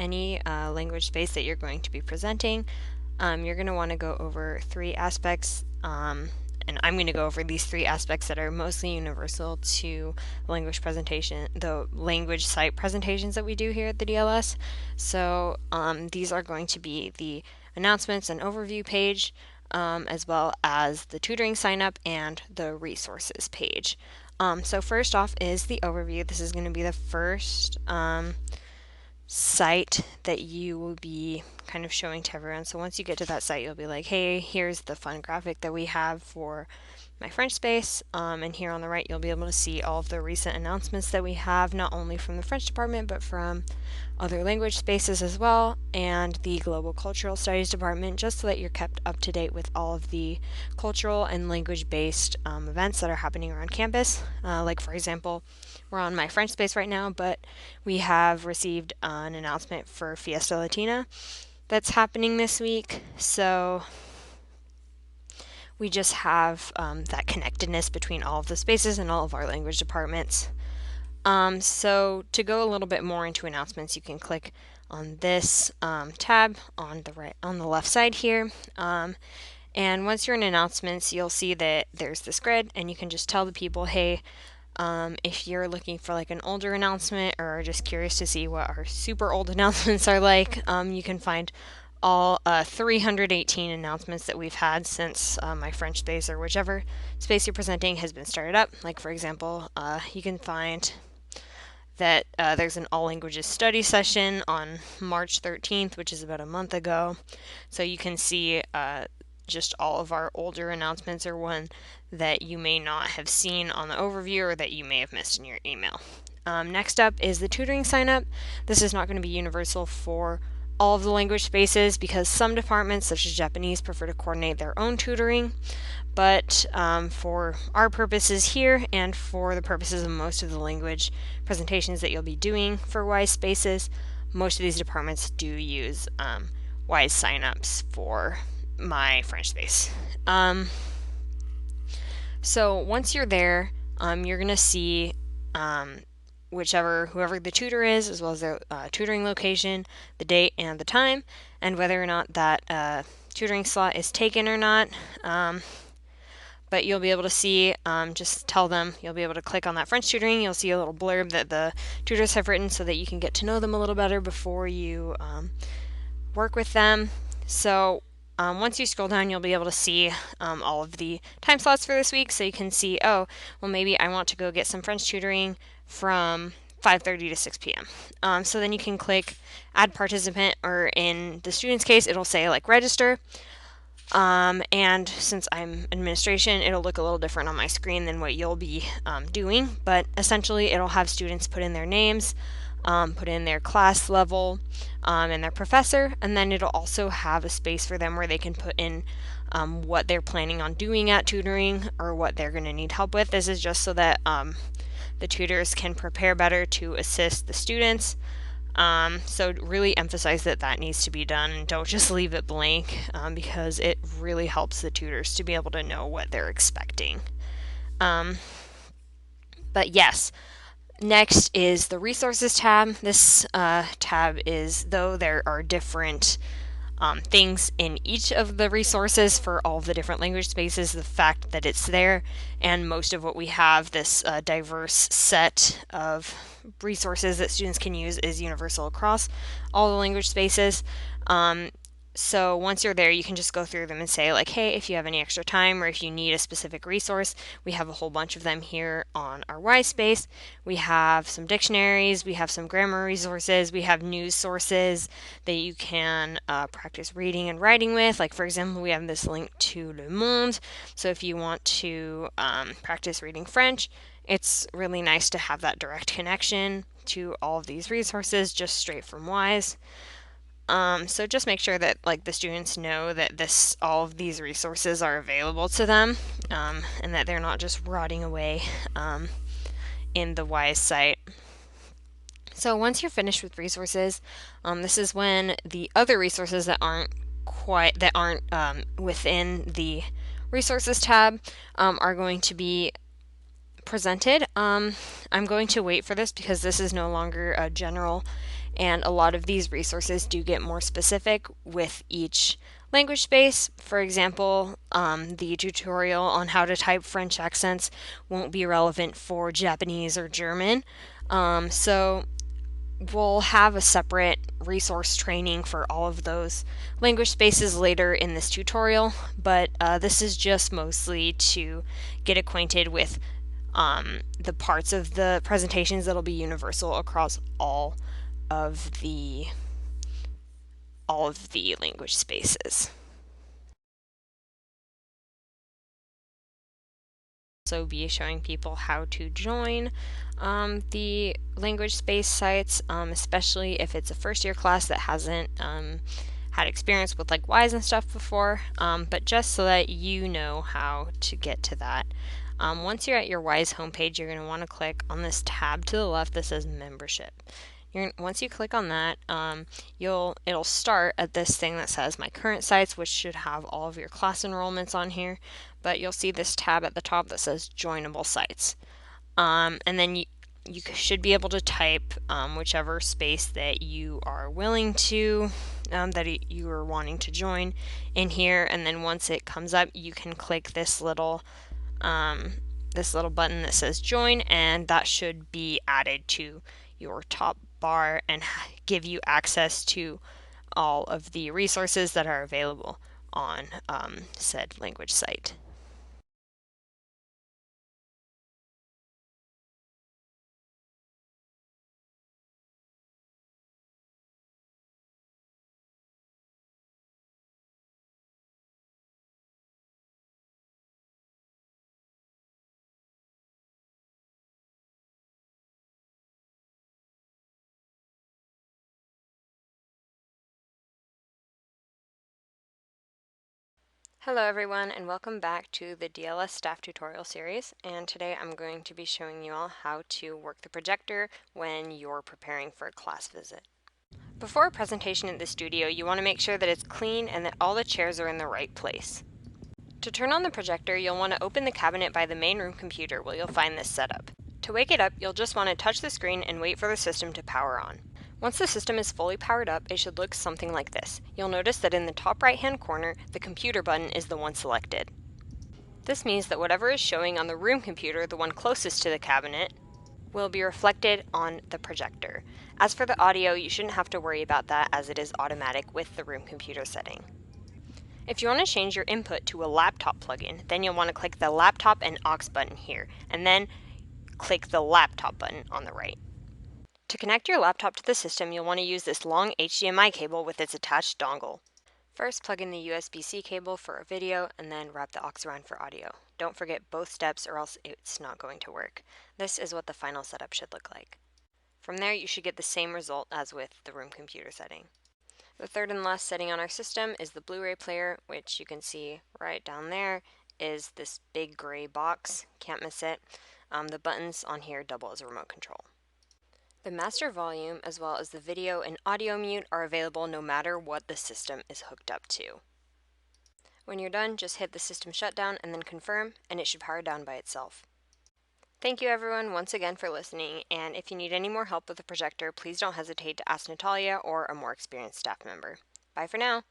any language space that you're going to be presenting, you're going to want to go over three aspects, and I'm going to go over these three aspects that are mostly universal to the language site presentations that we do here at the DLS. So these are going to be the announcements and overview page, as well as the tutoring sign up and the resources page. So first off is the overview. This is going to be the first site that you will be kind of showing to everyone. So once you get to that site, you'll be like, hey, here's the fun graphic that we have for my French space, and here on the right you'll be able to see all of the recent announcements that we have, not only from the French department but from other language spaces as well, and the Global Cultural Studies department, just so that you're kept up to date with all of the cultural and language based events that are happening around campus. Like for example, we're on my French space right now, but we have received an announcement for Fiesta Latina that's happening this week. So we just have that connectedness between all of the spaces and all of our language departments. So to go a little bit more into announcements, you can click on this tab on the left side here. And once you're in announcements, you'll see that there's this grid, and you can just tell the people, hey, if you're looking for like an older announcement or just curious to see what our super old announcements are like, you can find all 318 announcements that we've had since my French space or whichever space you're presenting has been started up. Like for example, you can find that there's an all languages study session on March 13th, which is about a month ago. So you can see just all of our older announcements, or one that you may not have seen on the overview or that you may have missed in your email. Next up is the tutoring sign up. This is not going to be universal for all of the language spaces because some departments, such as Japanese, prefer to coordinate their own tutoring. But for our purposes here and for the purposes of most of the language presentations that you'll be doing for WISE spaces, most of these departments do use WISE signups for my French space. So once you're there, you're going to see whoever the tutor is, as well as their tutoring location, the date and the time, and whether or not that tutoring slot is taken or not. But you'll be able to see, just tell them, you'll be able to click on that French tutoring, you'll see a little blurb that the tutors have written so that you can get to know them a little better before you work with them. So once you scroll down, you'll be able to see all of the time slots for this week, so you can see, oh, well, maybe I want to go get some French tutoring from 5:30 to 6 p.m. So then you can click add participant, or in the student's case, it'll say like register. And since I'm administration, it'll look a little different on my screen than what you'll be doing, but essentially it'll have students put in their names, put in their class level, and their professor, and then it'll also have a space for them where they can put in what they're planning on doing at tutoring or what they're going to need help with. This is just so that the tutors can prepare better to assist the students. So really emphasize that needs to be done, and don't just leave it blank, because it really helps the tutors to be able to know what they're expecting. But yes, next is the resources tab. This tab is, though there are different things in each of the resources for all of the different language spaces, the fact that it's there, and most of what we have, this diverse set of resources that students can use, is universal across all the language spaces. So once you're there, you can just go through them and say like, hey, if you have any extra time or if you need a specific resource, we have a whole bunch of them here on our WISE space. We have some dictionaries, we have some grammar resources, we have news sources that you can practice reading and writing with. Like for example, we have this link to Le Monde. So if you want to practice reading French, it's really nice to have that direct connection to all of these resources just straight from WISE. So just make sure that like the students know that all of these resources are available to them, and that they're not just rotting away in the WISE site. So once you're finished with resources, this is when the other resources that aren't within the resources tab are going to be presented. I'm going to wait for this because this is no longer a general And a lot of these resources do get more specific with each language space. For example, the tutorial on how to type French accents won't be relevant for Japanese or German. So we'll have a separate resource training for all of those language spaces later in this tutorial, but this is just mostly to get acquainted with the parts of the presentations that'll be universal across of the all of the language spaces. So be showing people how to join the language space sites, especially if it's a first year class that hasn't had experience with like WISE and stuff before, but just so that you know how to get to that. Once you're at your WISE homepage, you're going to want to click on this tab to the left that says membership. Once you click on that, it'll start at this thing that says my current sites, which should have all of your class enrollments on here, but you'll see this tab at the top that says joinable sites. And then you should be able to type whichever space that you are willing to, that you are wanting to join in here, and then once it comes up, you can click this little button that says join, and that should be added to your top bar and give you access to all of the resources that are available on said language site. Hello everyone, and welcome back to the DLS staff tutorial series, and today I'm going to be showing you all how to work the projector when you're preparing for a class visit. Before a presentation in the studio, you want to make sure that it's clean and that all the chairs are in the right place. To turn on the projector, you'll want to open the cabinet by the main room computer where you'll find this setup. To wake it up, you'll just want to touch the screen and wait for the system to power on. Once the system is fully powered up, it should look something like this. You'll notice that in the top right-hand corner, the computer button is the one selected. This means that whatever is showing on the room computer, the one closest to the cabinet, will be reflected on the projector. As for the audio, you shouldn't have to worry about that as it is automatic with the room computer setting. If you want to change your input to a laptop plugin, then you'll want to click the laptop and aux button here, and then click the laptop button on the right. To connect your laptop to the system, you'll want to use this long HDMI cable with its attached dongle. First, plug in the USB-C cable for a video, and then wrap the aux around for audio. Don't forget both steps or else it's not going to work. This is what the final setup should look like. From there, you should get the same result as with the room computer setting. The third and last setting on our system is the Blu-ray player, which you can see right down there is this big gray box. Can't miss it. The buttons on here double as a remote control. The master volume, as well as the video and audio mute, are available no matter what the system is hooked up to. When you're done, just hit the system shutdown and then confirm, and it should power down by itself. Thank you everyone once again for listening, and if you need any more help with the projector, please don't hesitate to ask Natalia or a more experienced staff member. Bye for now!